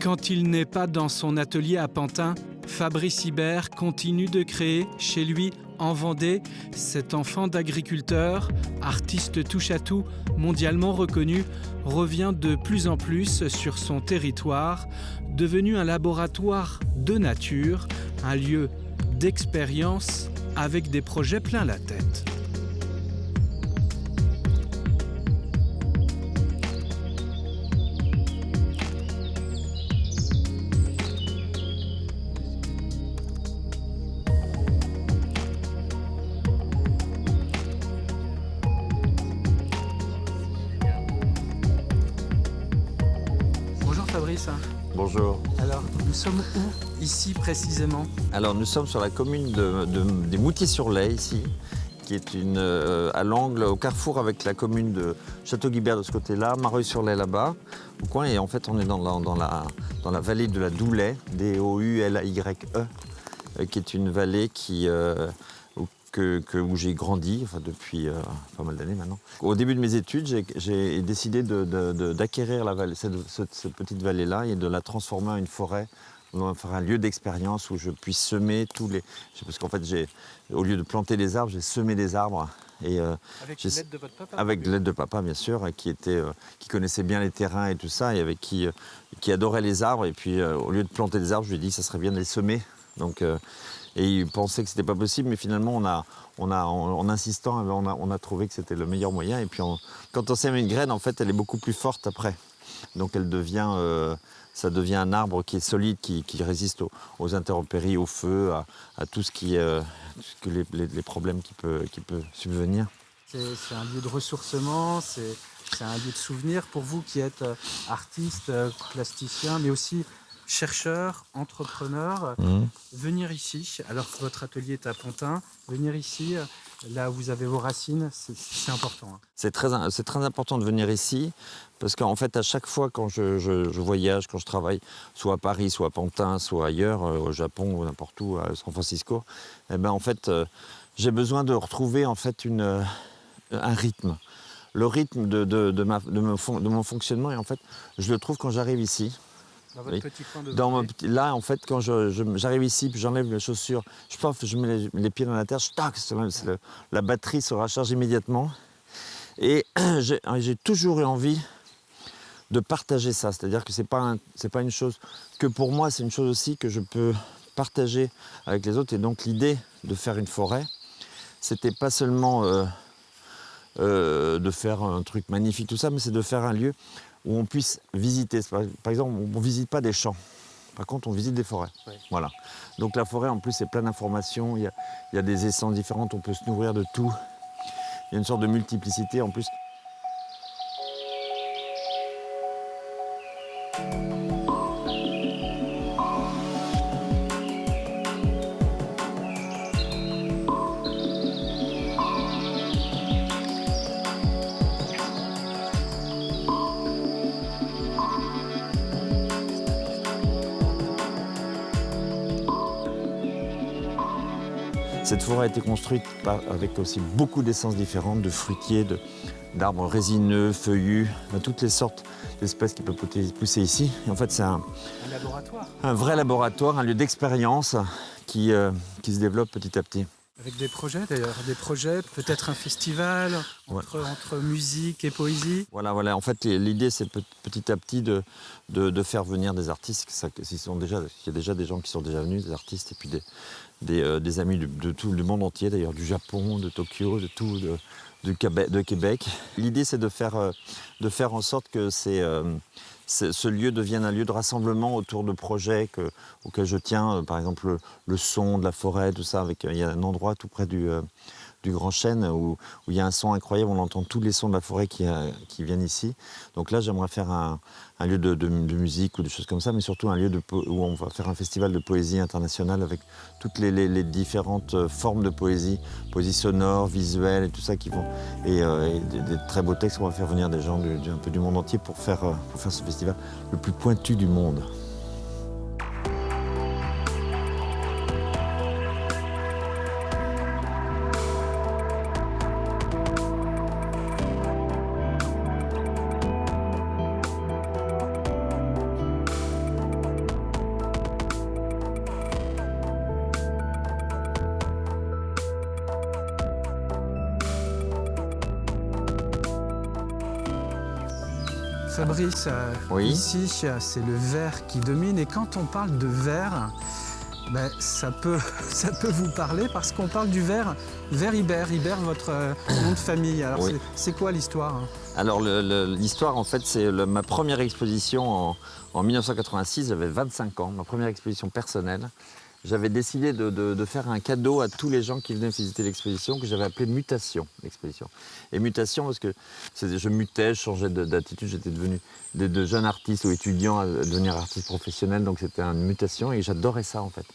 Quand il n'est pas dans son atelier à Pantin, Fabrice Hibert continue de créer chez lui en Vendée. Cet enfant d'agriculteur, artiste touche-à-tout mondialement reconnu, revient de plus en plus sur son territoire, devenu un laboratoire de nature, un lieu d'expérience avec des projets plein la tête. Bonjour Fabrice. Bonjour. Alors, nous sommes où ici précisément? Alors nous sommes sur la commune des Moutiers-sur-Lay ici, qui est à l'angle, au carrefour avec la commune de Château-Guibert de ce côté-là, Mareuil-sur-Lay là-bas, au coin. Et en fait, on est dans la vallée de la Doulay, D-O-U-L-A-Y-E, qui est une vallée où j'ai grandi, enfin depuis pas mal d'années maintenant. Au début de mes études, j'ai décidé d'acquérir la vallée, cette petite vallée-là, et de la transformer en une forêt, faire un lieu d'expérience où je puisse semer parce qu'en fait, au lieu de planter des arbres, j'ai semé des arbres. Et, avec l'aide de votre papa? Avec l'aide de papa, bien sûr, qui connaissait bien les terrains et tout ça, et avec qui adorait les arbres. Et puis, au lieu de planter des arbres, je lui ai dit que ça serait bien de les semer. Donc, et il pensait que c'était pas possible, mais finalement, en insistant, on a trouvé que c'était le meilleur moyen. Et puis, quand on sème une graine, en fait, elle est beaucoup plus forte après. Donc, ça devient un arbre qui est solide, qui résiste aux intempéries, au feu, à tout ce les problèmes qui peuvent subvenir. C'est un lieu de ressourcement, c'est un lieu de souvenir pour vous qui êtes artiste, plasticien, mais aussi chercheur, entrepreneur. Venir ici, alors que votre atelier est à Pantin, venir ici, là où vous avez vos racines, c'est important. C'est très important de venir ici, parce qu'en fait, à chaque fois quand je voyage, quand je travaille, soit à Paris, soit à Pantin, soit ailleurs, au Japon ou n'importe où, à San Francisco, eh ben, en fait, j'ai besoin de retrouver en fait un rythme. Le rythme de mon fonctionnement, et en fait, je le trouve quand j'arrive ici. Dans votre petit coin de là, en fait, quand j'arrive ici, puis j'enlève mes chaussures, je mets les pieds dans la terre, la batterie se recharge immédiatement. Et j'ai toujours eu envie de partager ça. C'est-à-dire que c'est pas une chose que pour moi, c'est une chose aussi que je peux partager avec les autres. Et donc l'idée de faire une forêt, c'était pas seulement de faire un truc magnifique, tout ça, mais c'est de faire un lieu où on puisse visiter. Par exemple, on ne visite pas des champs. Par contre, on visite des forêts. Oui. Voilà. Donc la forêt, en plus, c'est plein d'informations. Il y a des essences différentes. On peut se nourrir de tout. Il y a une sorte de multiplicité en plus. Cette forêt a été construite avec aussi beaucoup d'essences différentes, de fruitiers, d'arbres résineux, feuillus, toutes les sortes d'espèces qui peuvent pousser ici. Et en fait, c'est un laboratoire. Un vrai laboratoire, un lieu d'expérience qui se développe petit à petit. Avec des projets d'ailleurs, peut-être un festival entre musique et poésie. Voilà. En fait, l'idée, c'est petit à petit de faire venir des artistes. Il y a déjà des gens qui sont déjà venus, des artistes, et puis des amis de tout le monde entier, d'ailleurs, du Japon, de Tokyo, de Québec. L'idée, c'est de faire en sorte que ce lieu devienne un lieu de rassemblement autour de projets auxquels je tiens, par exemple le son de la forêt, tout ça. Il y a un endroit tout près du Grand Chêne où il y a un son incroyable, on entend tous les sons de la forêt qui viennent ici. Donc là, j'aimerais faire un lieu de musique ou des choses comme ça, mais surtout un lieu où on va faire un festival de poésie internationale avec toutes les différentes formes de poésie sonore, visuelle et tout ça et des très beaux textes. On va faire venir des gens un peu du monde entier pour faire ce festival le plus pointu du monde. Fabrice, Oui. ici, c'est le vert qui domine. Et quand on parle de vert, ben, ça peut vous parler parce qu'on parle du vert Ibert. Ibert, votre nom de famille. Alors, Oui. c'est quoi l'histoire, hein? Alors l'histoire, en fait, c'est ma première exposition en 1986. J'avais 25 ans, ma première exposition personnelle. J'avais décidé de faire un cadeau à tous les gens qui venaient visiter l'exposition, que j'avais appelé Mutation, l'exposition. Et Mutation, parce que je mutais, je changeais d'attitude, j'étais devenu de jeune artiste ou étudiant à devenir artiste professionnel, donc c'était une mutation et j'adorais ça en fait.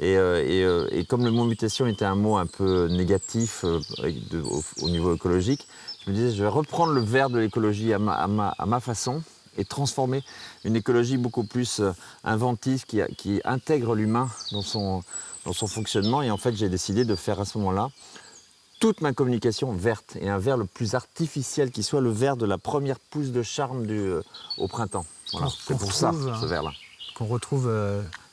Et comme le mot mutation était un mot un peu négatif au niveau écologique, je me disais je vais reprendre le vert de l'écologie à ma façon et transformer une écologie beaucoup plus inventive qui intègre l'humain dans son fonctionnement. Et en fait, j'ai décidé de faire à ce moment-là toute ma communication verte et un vert le plus artificiel qui soit, le vert de la première pousse de charme au printemps. Voilà. C'est pour ça, ce vert-là. Qu'on retrouve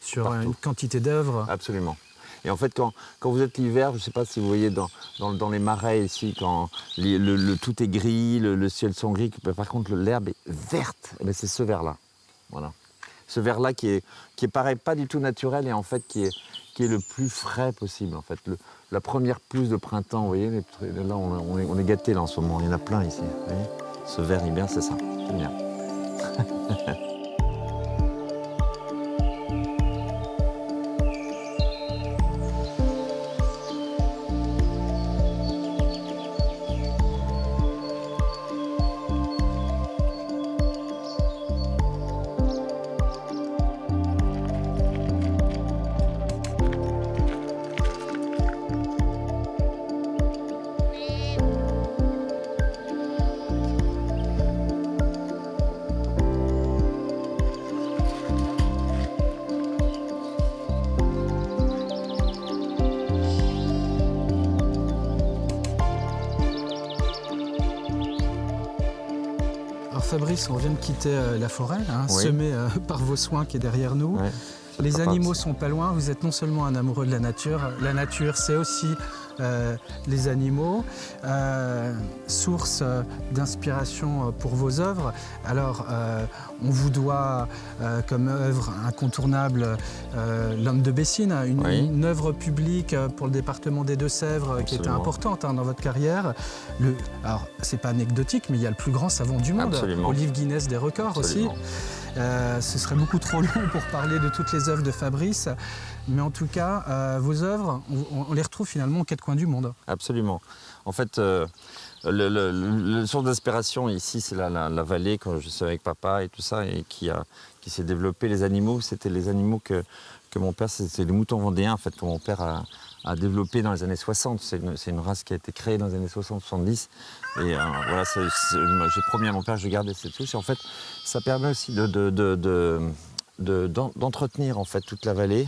sur Partout. une quantité d'œuvres. Absolument. Et en fait, quand vous êtes l'hiver, je ne sais pas si vous voyez dans les marais ici, quand tout est gris, le ciel sont gris, par contre l'herbe est verte, eh c'est ce vert-là. Voilà. Ce vert-là qui est pareil, pas du tout naturel et en fait qui est le plus frais possible. En fait. La première pousse de printemps, vous voyez, là on est gâtés là en ce moment, il y en a plein ici. Vous voyez, ce vert Ibert, c'est ça, j'aime bien. Alors Fabrice, on vient de quitter la forêt, hein, Oui. semée par vos soins qui est derrière nous. Ouais, Les animaux sont pas loin, vous êtes non seulement un amoureux de la nature c'est aussi les animaux, source d'inspiration pour vos œuvres. Alors, on vous doit comme œuvre incontournable L'Homme de Bessines, une œuvre publique pour le département des Deux-Sèvres qui était importante dans votre carrière. Alors, c'est pas anecdotique, mais il y a le plus grand savon du monde, Absolument. au livre Guinness des records Absolument. aussi. Ce serait beaucoup trop long pour parler de toutes les œuvres de Fabrice, mais en tout cas, vos œuvres, on les retrouve finalement aux quatre coins du monde. Absolument. En fait, le source d'inspiration ici, c'est la vallée, quand je suis avec papa et tout ça, et qui s'est développé. Les animaux, c'était les animaux que mon père, c'est les moutons vendéens, en fait, que mon père a développé dans les années 60. C'est une race qui a été créée dans les années 60-70. Et voilà, j'ai promis à mon père que je gardais cette souche. Et en fait, ça permet aussi d'entretenir en fait toute la vallée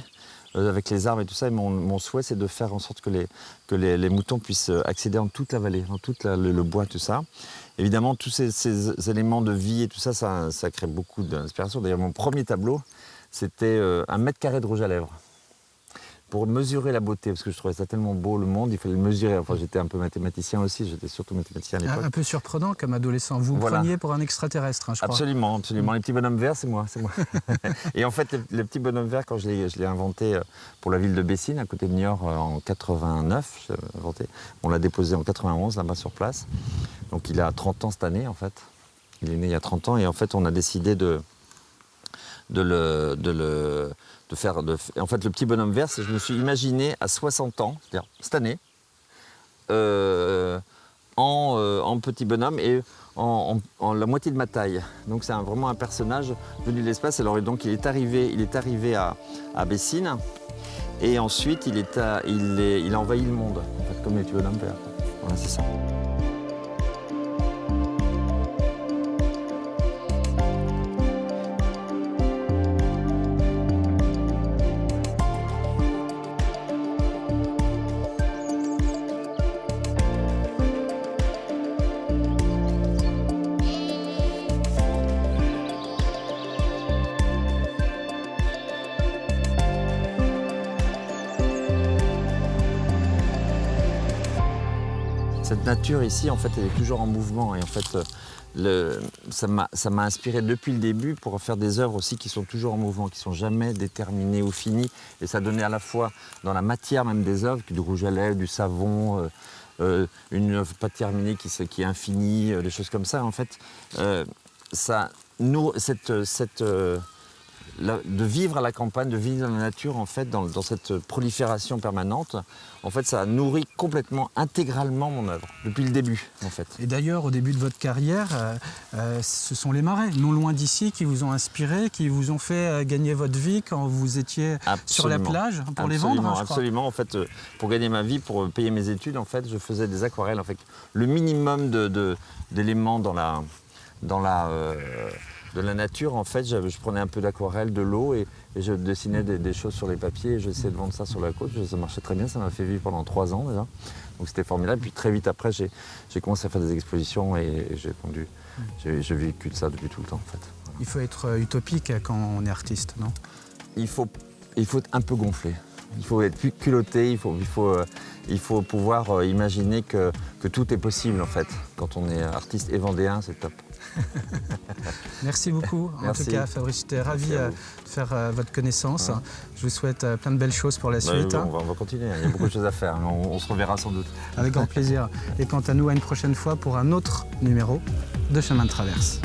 avec les arbres et tout ça. Et mon souhait, c'est de faire en sorte que les moutons puissent accéder dans toute la vallée, dans tout le bois, tout ça. Évidemment, tous ces éléments de vie et tout ça, ça crée beaucoup d'inspiration. D'ailleurs, mon premier tableau, c'était 1 mètre carré de rouge à lèvres. Pour mesurer la beauté, parce que je trouvais ça tellement beau, le monde, il fallait le mesurer. Enfin, j'étais un peu mathématicien aussi, j'étais surtout mathématicien à l'époque. Un peu surprenant comme adolescent. Vous preniez pour un extraterrestre, je crois. Absolument, absolument. Les petits bonhommes verts, c'est moi. Et en fait, le petit bonhomme vert, quand je l'ai inventé pour la ville de Bessines, à côté de Niort, en 89, je l'ai inventé. On l'a déposé en 91, là-bas sur place. Donc il a 30 ans cette année, en fait. Il est né il y a 30 ans, et en fait, on a décidé de faire. En fait, le petit bonhomme vert, je me suis imaginé à 60 ans, c'est-à-dire cette année, en petit bonhomme et en la moitié de ma taille. Donc c'est vraiment un personnage venu de l'espace. Alors donc il est arrivé à Bessines et ensuite il a envahi le monde, en fait, comme les petits bonhommes verts. Voilà, c'est ça. cette nature ici, en fait, elle est toujours en mouvement. Et en fait, ça m'a inspiré depuis le début pour faire des œuvres aussi qui sont toujours en mouvement, qui ne sont jamais déterminées ou finies. Et ça donnait à la fois dans la matière même des œuvres, du rouge à lèvres, du savon, une œuvre pas terminée qui est infinie, des choses comme ça. En fait, de vivre à la campagne, de vivre dans la nature, en fait, dans cette prolifération permanente, en fait, ça nourrit complètement, intégralement mon œuvre, depuis le début, en fait. Et d'ailleurs, au début de votre carrière, ce sont les marais, non loin d'ici, qui vous ont inspiré, qui vous ont fait gagner votre vie quand vous étiez sur la plage pour les vendre, je crois. Absolument. En fait, pour gagner ma vie, pour payer mes études, en fait, je faisais des aquarelles. En fait, le minimum d'éléments dans la nature, en fait, je prenais un peu d'aquarelle, de l'eau et je dessinais des choses sur les papiers et j'essayais de vendre ça sur la côte. Ça marchait très bien, ça m'a fait vivre pendant 3 ans déjà. Donc c'était formidable. Puis très vite après, j'ai commencé à faire des expositions et j'ai vécu de ça depuis tout le temps, en fait. Il faut être utopique quand on est artiste, non? Il faut être un peu gonflé. Il faut être plus culotté, il faut pouvoir imaginer que tout est possible, en fait. Quand on est artiste et vendéen, c'est top. Merci beaucoup. Merci. En tout cas, Fabrice, j'étais ravi de faire votre connaissance. Ouais. Je vous souhaite plein de belles choses pour la suite. On va continuer, il y a beaucoup de choses à faire. On se reverra sans doute. Avec grand plaisir. Et quant à nous, à une prochaine fois pour un autre numéro de Chemin de Traverse.